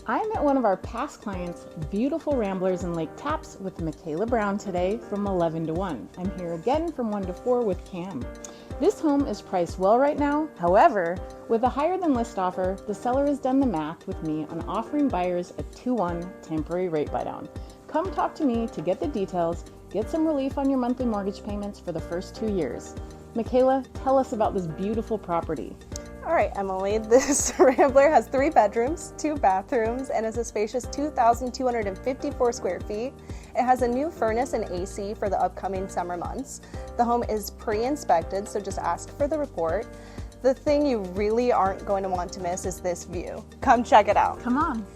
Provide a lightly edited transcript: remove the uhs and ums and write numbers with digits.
I'm at one of our past clients' beautiful ramblers in Lake Tapps with Michaela Brown today from 11 to 1. I'm here again from 1 to 4 with Cam. This home is priced well right now. However, with a higher than list offer, the seller has done the math with me on offering buyers a 2-1 temporary rate buydown. Come talk to me to get the details, get some relief on your monthly mortgage payments for the first 2 years. Michaela, tell us about this beautiful property. All right, Emily, this Rambler has 3 bedrooms, 2 bathrooms, and is a spacious 2,254 square feet. It has a new furnace and AC for the upcoming summer months. The home is pre-inspected, so just ask for the report. The thing you really aren't going to want to miss is this view. Come check it out. Come on.